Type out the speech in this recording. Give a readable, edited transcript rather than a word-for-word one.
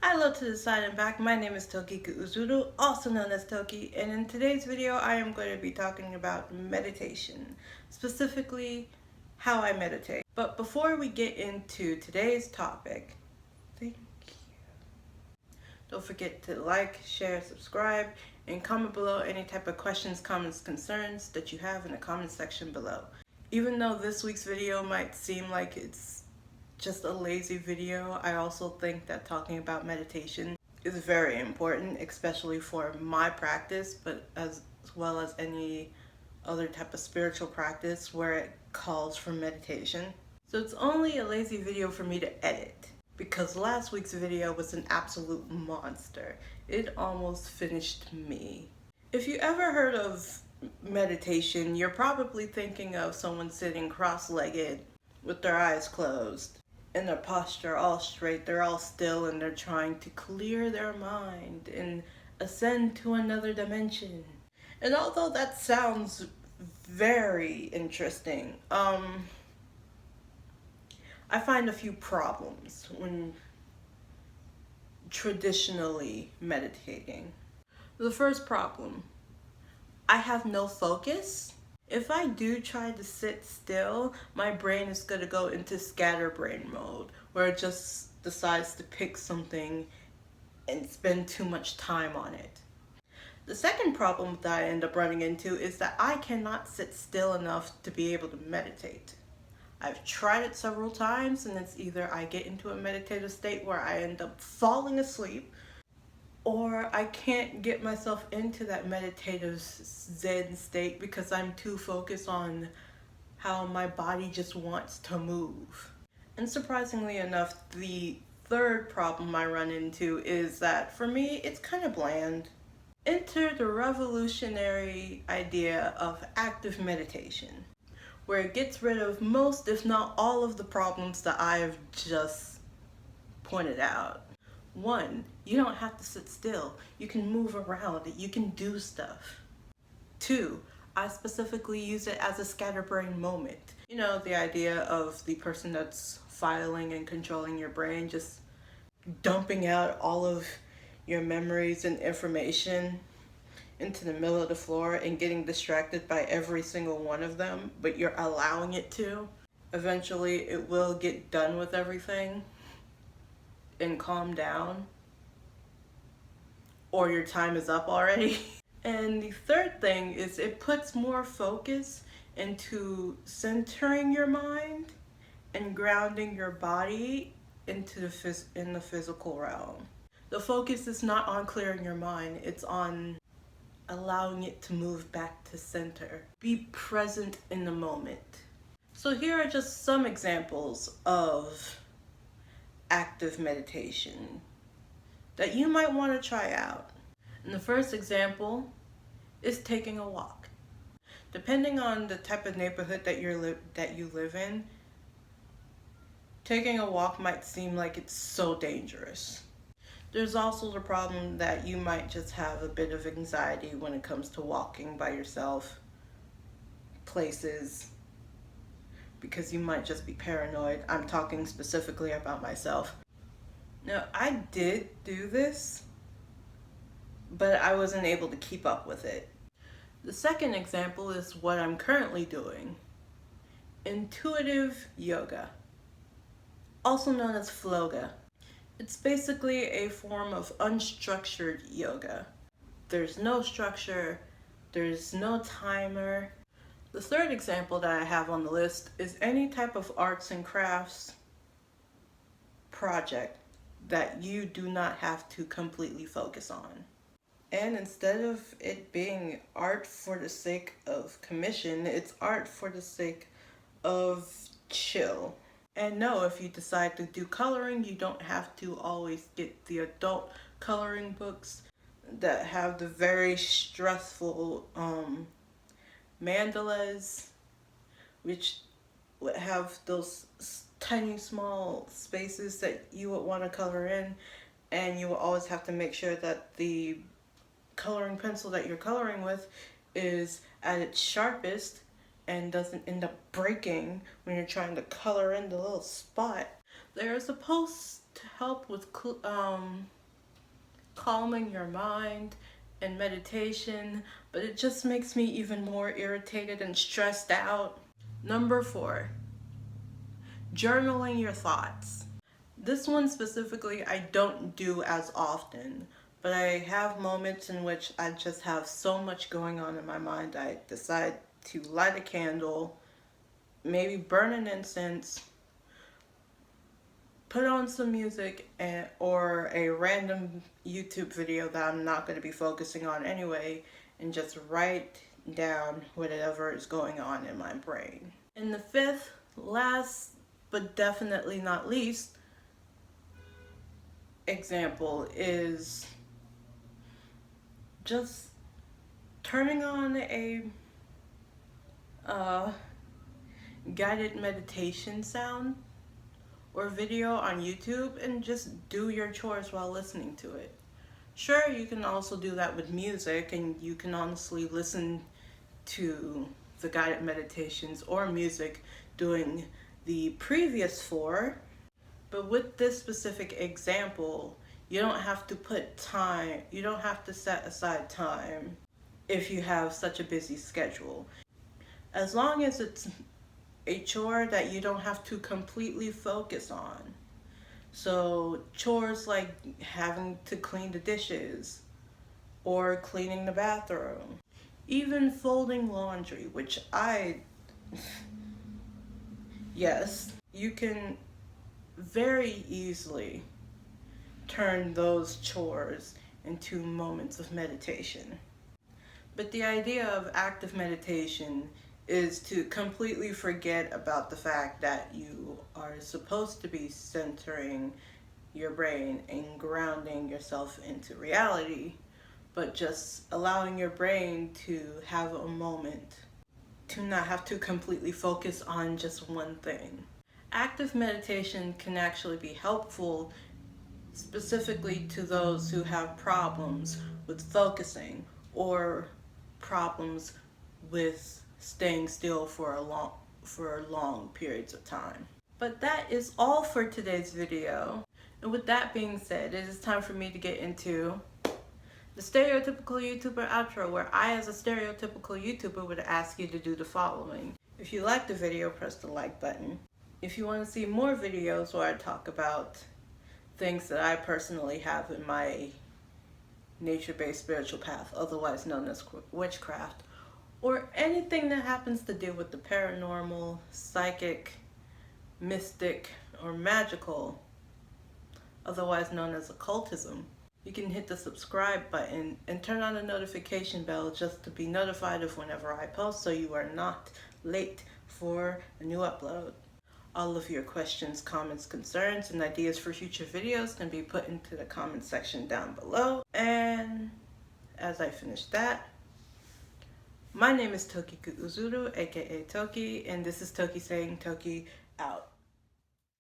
Hi, hello to the side and back. My name is Tokiku Uzuru, also known as Toki, and in today's video I am going to be talking about meditation, specifically how I meditate. But before we get into today's topic, thank you. Don't forget to like, share, subscribe, and comment below any type of questions, comments, concerns that you have in the comment section below. Even though this week's video might seem like it's just a lazy video, I also think that talking about meditation is very important, especially for my practice, but as well as any other type of spiritual practice where it calls for meditation. So it's only a lazy video for me to edit because last week's video was an absolute monster. It almost finished me. If you ever heard of meditation, you're probably thinking of someone sitting cross-legged with their eyes closed and their posture all straight. They're all still and they're trying to clear their mind and ascend to another dimension. And although that sounds very interesting, I find a few problems when traditionally meditating. The first problem, I have no focus. If I do try to sit still, my brain is going to go into scatterbrain mode, where it just decides to pick something and spend too much time on it. The second problem that I end up running into is that I cannot sit still enough to be able to meditate. I've tried it several times, and it's either I get into a meditative state where I end up falling asleep, or I can't get myself into that meditative Zen state because I'm too focused on how my body just wants to move. And surprisingly enough, the third problem I run into is that for me, it's kind of bland. Enter the revolutionary idea of active meditation, where it gets rid of most, if not all, of the problems that I've just pointed out. 1, you don't have to sit still. You can move around. You can do stuff. 2, I specifically use it as a scatterbrain moment. You know, the idea of the person that's filing and controlling your brain, just dumping out all of your memories and information into the middle of the floor and getting distracted by every single one of them, but you're allowing it to. Eventually, it will get done with everything and calm down, or your time is up already. And the third thing is it puts more focus into centering your mind and grounding your body into in the physical realm. The focus is not on clearing your mind, it's on allowing it to move back to center. Be present in the moment. So here are just some examples of active meditation that you might want to try out. And the first example is taking a walk. Depending on the type of neighborhood that you live in, taking a walk might seem like it's so dangerous. There's also the problem that you might just have a bit of anxiety when it comes to walking by yourself places, because you might just be paranoid. I'm talking specifically about myself. Now, I did do this, but I wasn't able to keep up with it. The second example is what I'm currently doing. Intuitive yoga, also known as floga. It's basically a form of unstructured yoga. There's no structure, there's no timer. The third example that I have on the list is any type of arts and crafts project that you do not have to completely focus on. And instead of it being art for the sake of commission, it's art for the sake of chill. And no, if you decide to do coloring, you don't have to always get the adult coloring books that have the very stressful mandalas, which would have those tiny small spaces that you would want to color in, and you will always have to make sure that the coloring pencil that you're coloring with is at its sharpest and doesn't end up breaking when you're trying to color in the little spot. There are supposed to help with calming your mind and meditation, but it just makes me even more irritated and stressed out. Number 4, journaling your thoughts. This one specifically I don't do as often, but I have moments in which I just have so much going on in my mind. I decide to light a candle, maybe burn an incense, put on some music or a random YouTube video that I'm not going to be focusing on anyway, and just write down whatever is going on in my brain. And the 5th, last but definitely not least, example is just turning on a guided meditation sound or video on YouTube and just do your chores while listening to it. Sure, you can also do that with music, and you can honestly listen to the guided meditations or music doing the previous 4, but with this specific example, you don't have to put time, you don't have to set aside time if you have such a busy schedule. As long as it's a chore that you don't have to completely focus on. So chores like having to clean the dishes or cleaning the bathroom, even folding laundry, which yes, you can very easily turn those chores into moments of meditation. But the idea of active meditation is to completely forget about the fact that you are supposed to be centering your brain and grounding yourself into reality, but just allowing your brain to have a moment to not have to completely focus on just one thing. Active meditation can actually be helpful specifically to those who have problems with focusing or problems with staying still for long periods of time. But that is all for today's video. And with that being said, it is time for me to get into the stereotypical YouTuber outro, where I, as a stereotypical YouTuber, would ask you to do the following. If you like the video, press the like button. If you want to see more videos where I talk about things that I personally have in my nature-based spiritual path, otherwise known as witchcraft, or anything that happens to deal with the paranormal, psychic, mystic, or magical, otherwise known as occultism, you can hit the subscribe button and turn on the notification bell just to be notified of whenever I post, so you are not late for a new upload. All of your questions, comments, concerns, and ideas for future videos can be put into the comment section down below. And as I finish that, my name is Toki Uzuru, aka Toki, and this is Toki saying Toki out.